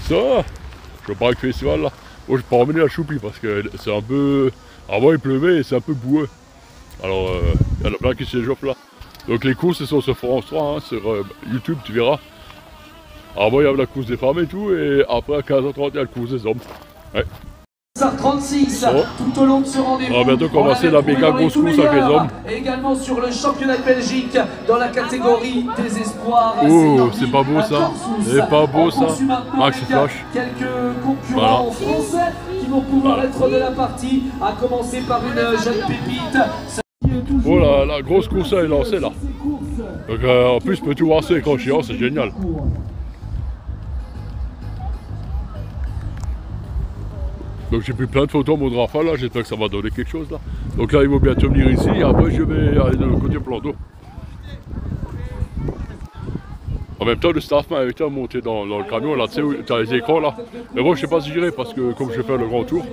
Ça, je vais pas avec le festival là. Moi je peux pas emmener la Choupi parce que c'est un peu... Avant il pleuvait et c'est un peu boueux. Alors il y en a plein qui s'échauffent là. Donc les courses sont sur France 3, hein, sur YouTube tu verras. Avant il y avait la course des femmes et tout, et après à 15h30 il y a la course des hommes. Ouais. 36 tout au long de ce rendez-vous. On va bientôt commencer la méga grosse course avec les hommes. Et également sur le championnat de Belgique dans la catégorie des espoirs. Oh, c'est pas beau ça. C'est pas beau ça. Maxi Flash. Quelques concurrents français qui vont pouvoir être de la partie, à commencer par une jeune pépite. Oh la grosse course est lancée là. Donc en plus peux-tu voir sur l'écran géant, c'est génial. Donc j'ai pris plein de photos à mon rafale là, j'espère que ça va donner quelque chose là. Donc là ils vont bientôt venir ici et après je vais aller de l'autre côté plan d'eau. En même temps le staff m'a invité à monter dans le camion là, tu sais où tu as les écrans là. Mais moi je sais pas si j'irai parce que comme je vais faire le grand tour.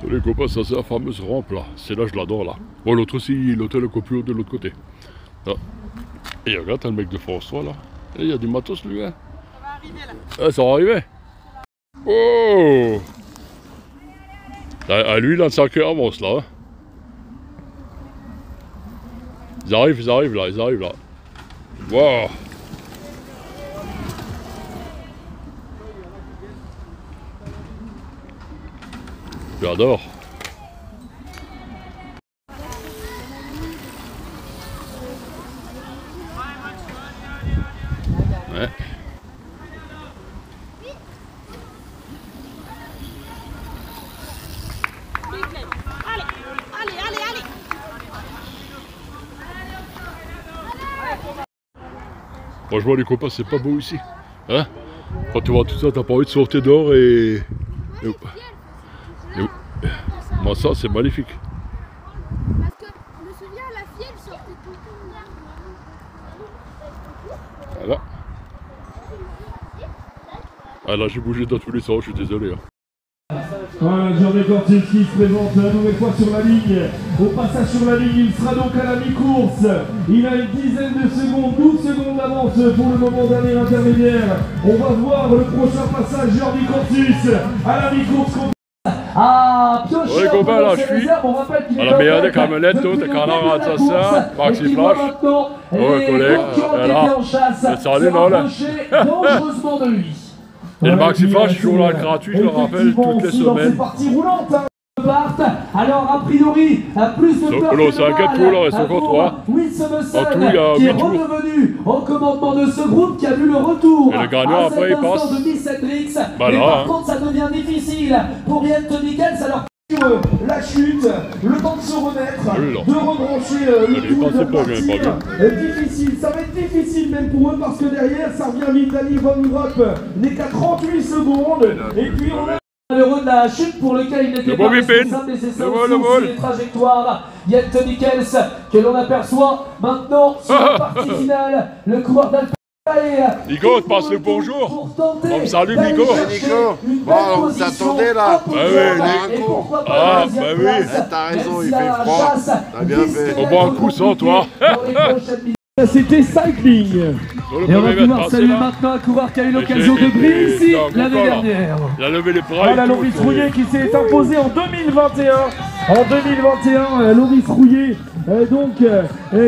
Les copains, ça c'est la fameuse rampe là, c'est là je l'adore là. Bon l'autre aussi, l'hôtel est plus haut de l'autre côté. Là. Et regarde, t'as le mec de France 3 là. Et il y a du matos lui hein. Ça va arriver là. Ah, ça va arriver. Oh ah, lui il a une sacrée avance là. Hein. Ils arrivent là. Waouh. J'adore. Ouais. Allez. Franchement les copains, c'est pas beau ici. Hein? Quand tu vois tout ça, t'as pas envie de sortir dehors et... Moi ça c'est magnifique. Parce que je me souviens, la fièvre sortait tout le temps. Voilà. Ah là j'ai bougé dans tous les sens, je suis désolé. Hein. Voilà, Jordi Cortis qui se présente une nouvelle fois sur la ligne. Au passage sur la ligne, il sera donc à la mi-course. Il a une dizaine de secondes, 12 secondes d'avance pour le moment dernier intermédiaire. On va voir le prochain passage, Jordi Cortis à la mi-course. Ah, pioche. Ouais, les copains, là, je suis à la meilleure des camionnettes, tout, canard à ça, Maxi Flash. Ouais, collègue, là, salut, non, là. Dangereusement de lui. Et le Maxi Flash, toujours là, gratuit, je le rappelle, toutes les semaines. C'est parti roulante. Alors, a priori, plus de peur c'est un 4 tours, là, ils sont contre 3. En tout, il y a 8 qui est redevenu au commandement de ce groupe, qui a vu le retour. Et le gagnant, après, il passe. Mais par contre, ça devient difficile pour Yann Michels. Alors, la chute, le temps de se remettre, de rebrancher le tout, de partir. Difficile, ça va être difficile même pour eux parce que derrière, ça revient Vitali Von Europe n'est qu'à 38 secondes. Et puis on a l'heureux de la chute pour lequel il n'était pas responsable, et c'est ça aussi les trajectoires. Yann Michels que l'on aperçoit maintenant sur la partie finale, le coureur d'Alpha. Nico, te passe le bonjour. Salut Nico. Bon, on t'attendait là. Bah oui, Nico. Ah, bah oui. T'as raison, il fait froid. T'as bien fait. On boit un coup sans toi. C'était cycling. Et on va pouvoir saluer maintenant un coureur qui a eu l'occasion de briller ici l'année dernière. Il a levé les bras. Voilà Loris Rouillet qui s'est imposé en 2021. En 2021, Loris Rouillet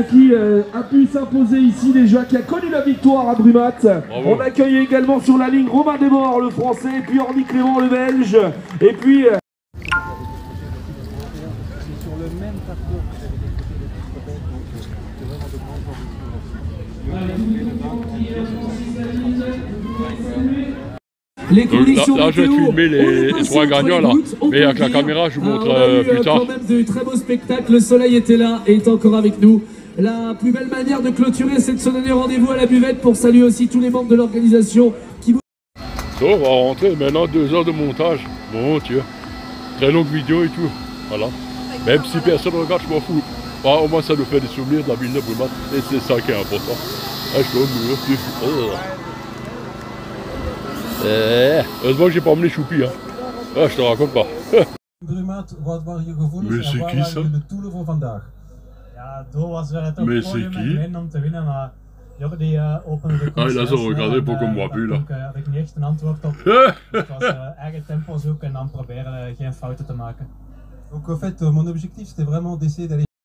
qui a pu s'imposer ici déjà, qui a connu la victoire à Brumat. Bravo. On accueille également sur la ligne Romain Desbords, le français, et puis Orly Clément, le belge. Et puis... C'est sur le même parcours que j'avais découpé les autres bêtes, donc c'est vraiment de grandes ambitions. Les conditions là je vais filmer les 3 gagnants là, mais avec la caméra je vous montre plus tard. On a quand même de très beaux spectacles, le soleil était là et est encore avec nous. La plus belle manière de clôturer, c'est de se donner rendez-vous à la buvette pour saluer aussi tous les membres de l'organisation qui vous... So, on va rentrer maintenant 2 heures de montage, mon Dieu, très longue vidéo et tout, voilà. Même si personne regarde, je m'en fous. Ah, au moins ça nous fait des souvenirs de la ville de Brumat et c'est ça qui est important. Ah, je suis au mur, heureusement que j'ai pas emmené Choupi. Hein. Ah, je te raconte pas. Brumaat, wat waren je gevoelens Mais en waar qui, waren ça? je de doelen voor vandaag? Ja, doel was toch Mais podium c'est en qui? winnen om te winnen, maar Jordi opende de koers. Ah, il a zo heel snel regardé en, pour qu'on voit daar plus, là. had ik niet echt een antwoord op. Het was eigen tempo zoeken en dan proberen geen fouten te maken. Donc en fait, mon objectif c'était vraiment d'essayer d'aller